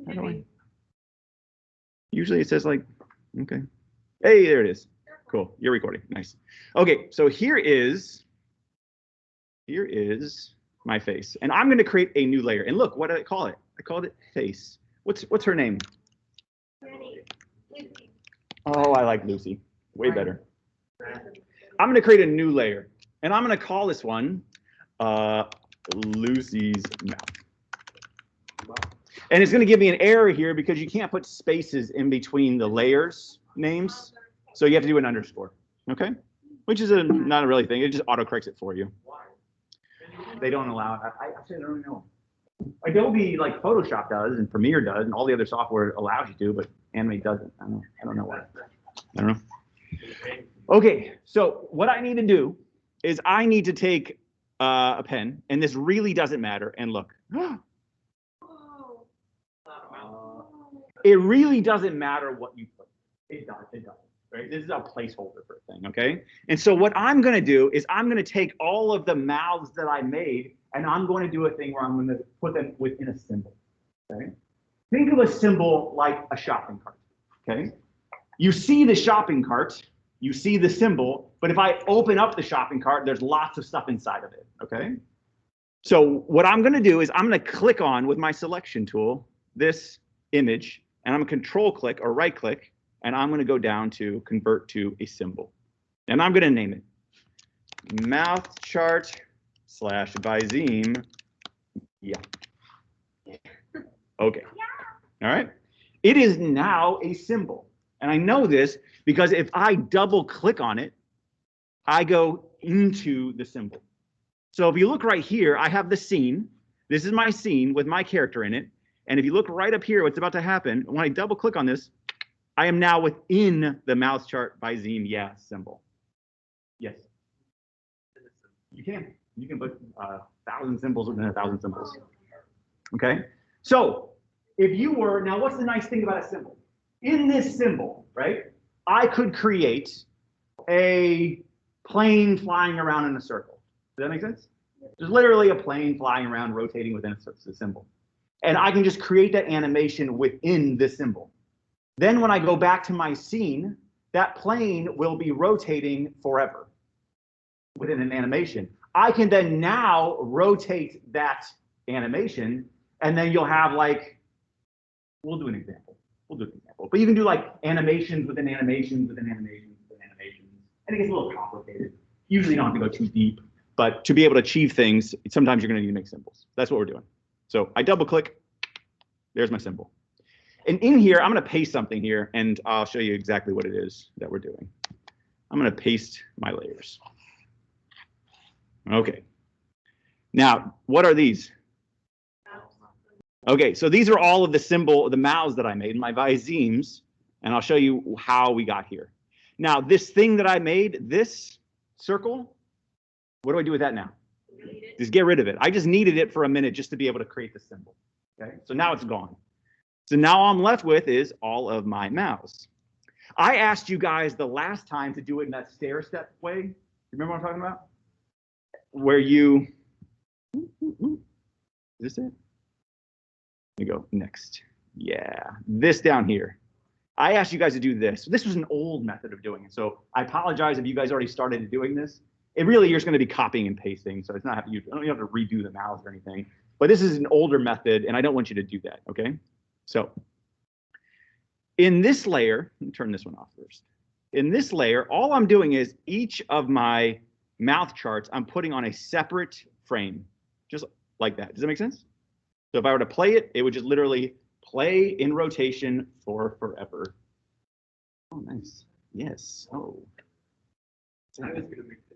How do I? Usually it says like, okay. Hey, there it is. Cool. You're recording. Nice. Okay, so here is my face. And I'm going to create a new layer. And look, what did I call it? I called it face. What's her name? Lucy. Oh, I like Lucy. Way better. I'm going to create a new layer. And I'm going to call this one Lucy's mouth. And it's going to give me an error here because you can't put spaces in between the layers names. So you have to do an underscore. Okay? Which is not a really thing. It just autocorrects it for you. They don't allow it. I actually don't really know. Adobe, like Photoshop does, and Premiere does, and all the other software allows you to, but Animate doesn't. I don't know why. I don't know. Okay, so what I need to do is I need to take a pen, and this really doesn't matter. And look, it really doesn't matter what you put. It does. It does. Right? This is a placeholder for a thing, okay? And so what I'm going to do is I'm going to take all of the mouths that I made, and I'm going to do a thing where I'm going to put them within a symbol, okay? Think of a symbol like a shopping cart, okay? You see the shopping cart, you see the symbol, but if I open up the shopping cart, there's lots of stuff inside of it, okay? So what I'm going to do is I'm going to click on, with my selection tool, this image, and I'm going to control click or right click, and I'm going to go down to convert to a symbol. And I'm going to name it mouth chart / Visime. Yeah. Okay. All right. It is now a symbol. And I know this because if I double click on it, I go into the symbol. So if you look right here, I have the scene. This is my scene with my character in it. And if you look right up here, what's about to happen, when I double click on this, I am now within the mouth chart Visime symbol. Yes. You can. You can put 1,000 symbols within 1,000 symbols. Okay. So if you were, now what's the nice thing about a symbol? In this symbol, right, I could create a plane flying around in a circle. Does that make sense? There's literally a plane flying around rotating within a symbol. And I can just create that animation within this symbol. Then when I go back to my scene, that plane will be rotating forever within an animation. I can then now rotate that animation, and then you'll have like, we'll do an example. But you can do like animations within animations within animations within animations. And it gets a little complicated. Usually you don't have to go too deep, but to be able to achieve things, sometimes you're going to need to make symbols. That's what we're doing. So I double click, there's my symbol. And in here, I'm going to paste something here, and I'll show you exactly what it is that we're doing. I'm going to paste my layers. Okay. Now, what are these? Okay, so these are all of the mouths that I made, my Visimes, and I'll show you how we got here. Now, this thing that I made, this circle, what do I do with that now? Just get rid of it. I just needed it for a minute just to be able to create the symbol. Okay, so now it's gone. So now all I'm left with is all of my mouths. I asked you guys the last time to do it in that stair step way. Remember what I'm talking about? Where you, is this it? Let me go next. Yeah, this down here. I asked you guys to do this. This was an old method of doing it. So I apologize if you guys already started doing this. It really, you're just going to be copying and pasting. So it's not, you don't have to redo the mouths or anything. But this is an older method, and I don't want you to do that, okay? So in this layer, let me turn this one off first. In this layer, all I'm doing is each of my mouth charts, I'm putting on a separate frame, just like that. Does that make sense? So if I were to play it, it would just literally play in rotation for forever. Oh, nice. Yes. Oh.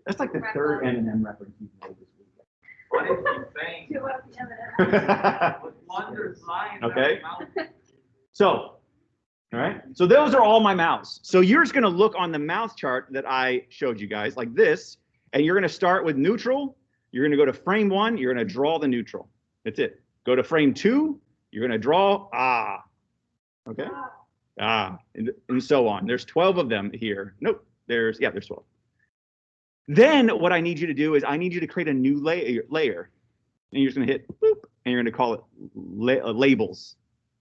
That's like the third Eminem reference you've made this week. What is he saying? With wonders lying okay. So, all right. So those are all my mouths. So you're just going to look on the mouth chart that I showed you guys like this, and you're going to start with neutral. You're going to go to frame 1. You're going to draw the neutral. That's it. Go to frame 2. You're going to draw okay, and so on. There's 12 of them here. Nope. There's 12. Then what I need you to do is I need you to create a new layer. And you're just going to hit boop, and you're going to call it labels.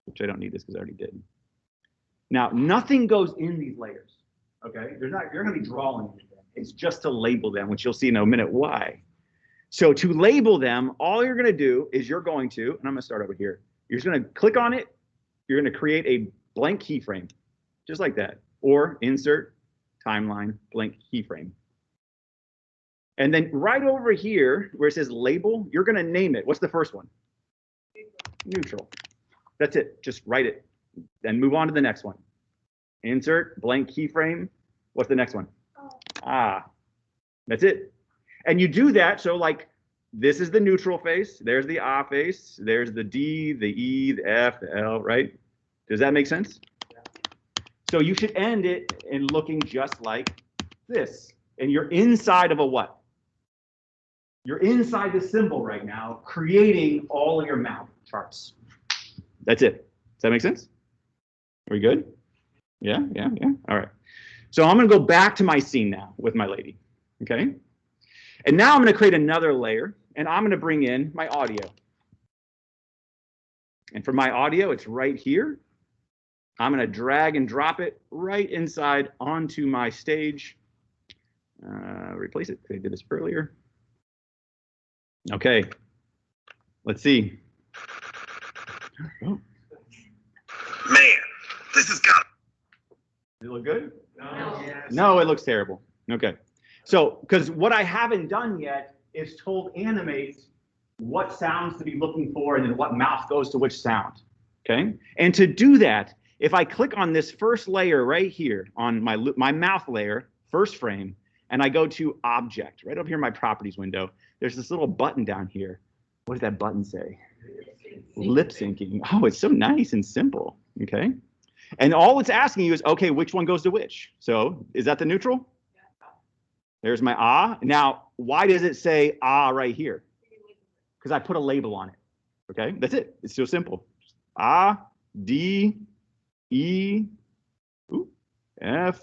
which I don't need this because I already did. Now, nothing goes in these layers, okay? You're going to be drawing anything. It's just to label them, which you'll see in a minute why. So to label them, all you're going to do is you're going to, and I'm going to start over here. You're just going to click on it. You're going to create a blank keyframe, just like that. Or insert, timeline, blank keyframe. And then right over here where it says label, you're going to name it. What's the first one? Neutral. That's it. Just write it. Then move on to the next one. Insert, blank keyframe. What's the next one? Ah, that's it. And you do that, so like this is the neutral face, there's the ah face, there's the D, the E, the F, the L, right? Does that make sense? Yeah. So you should end it in looking just like this. And you're inside of a what? You're inside the symbol right now, creating all of your mouth charts. That's it. Does that make sense? Are we good? Yeah. All right. So I'm going to go back to my scene now with my lady. Okay. And now I'm going to create another layer, and I'm going to bring in my audio. And for my audio, it's right here. I'm going to drag and drop it right inside onto my stage. Replace it. I did this earlier. Okay. Let's see. Oh. Man, this has got. Does it look good? No. Yes. No, it looks terrible. Okay. So, because what I haven't done yet is told Animate what sounds to be looking for and then what mouth goes to which sound. Okay. And to do that, if I click on this first layer right here on my mouth layer, first frame, and I go to Object, right up here in my Properties window, there's this little button down here. What does that button say? Lip syncing. Oh, it's so nice and simple. Okay. And all it's asking you is, okay, which one goes to which? So is that the neutral? There's my ah. Now, why does it say ah right here? Because I put a label on it. Okay, that's it. It's so simple. Ah, D, E, F.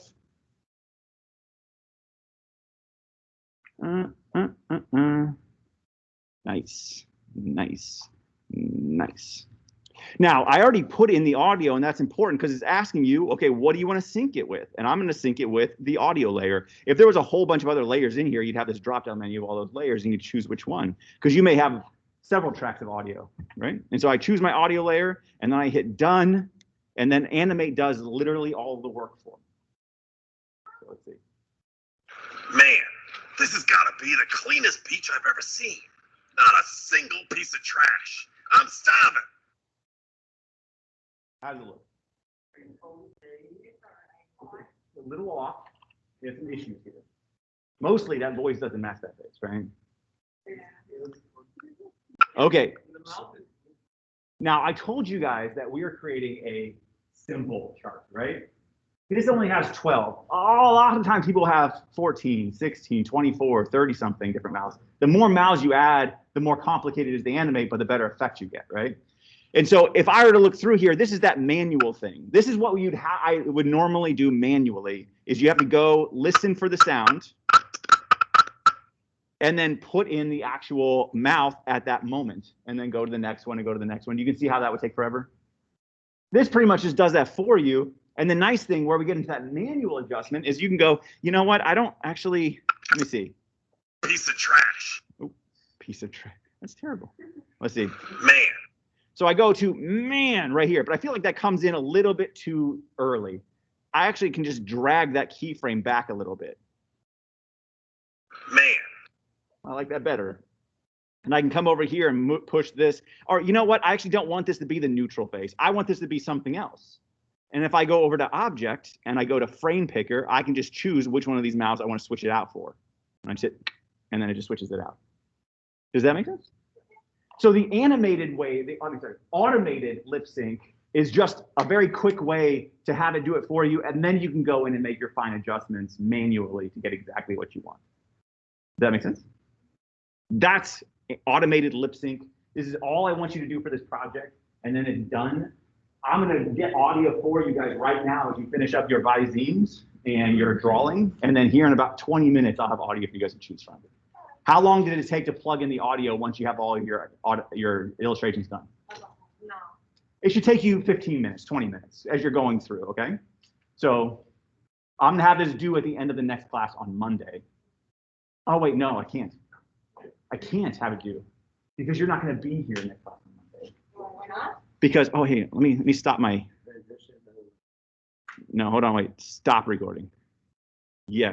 Nice, nice, nice. Now, I already put in the audio, and that's important because it's asking you, okay, what do you want to sync it with? And I'm going to sync it with the audio layer. If there was a whole bunch of other layers in here, you'd have this drop-down menu of all those layers, and you choose which one, because you may have several tracks of audio, right? And so I choose my audio layer, and then I hit done, and then Animate does literally all of the work for me. So let's see. Man, this has got to be the cleanest beach I've ever seen. Not a single piece of trash. I'm starving. How does it look? A little off. There's some issues here. Mostly that voice doesn't match that face, right? Okay. Now I told you guys that we are creating a symbol chart, right? This only has 12. A lot of times people have 14, 16, 24, 30 something different mouths. The more mouths you add, the more complicated it is to animate, but the better effect you get, right? And so if I were to look through here, this is that manual thing. This is what I would normally do manually, is you have to go listen for the sound and then put in the actual mouth at that moment and then go to the next one and go to the next one. You can see how that would take forever. This pretty much just does that for you. And the nice thing where we get into that manual adjustment is you can go, you know what? I don't actually, let me see. Piece of trash. Oh, piece of trash. That's terrible. Let's see. Man. So I go to man right here, but I feel like that comes in a little bit too early. I actually can just drag that keyframe back a little bit. Man. I like that better. And I can come over here and push this. Or you know what? I actually don't want this to be the neutral face. I want this to be something else. And if I go over to Object and I go to Frame Picker, I can just choose which one of these mouths I want to switch it out for. And I just hit, and then it just switches it out. Does that make sense? So the animated way, the automated lip sync is just a very quick way to have it do it for you, and then you can go in and make your fine adjustments manually to get exactly what you want. Does that make sense? That's automated lip sync. This is all I want you to do for this project, and then it's done. I'm going to get audio for you guys right now as you finish up your Vizimes and your drawing, and then here in about 20 minutes, I'll have audio for you guys to choose from. How long did it take to plug in the audio once you have all of your illustrations done? No. It should take you 15 minutes, 20 minutes as you're going through, okay? So I'm gonna have this due at the end of the next class on Monday. Oh, wait, no, I can't. I can't have it due because you're not gonna be here next class on Monday. Why not? Because, oh, hey, let me stop my, no, hold on, wait, stop recording. Yes.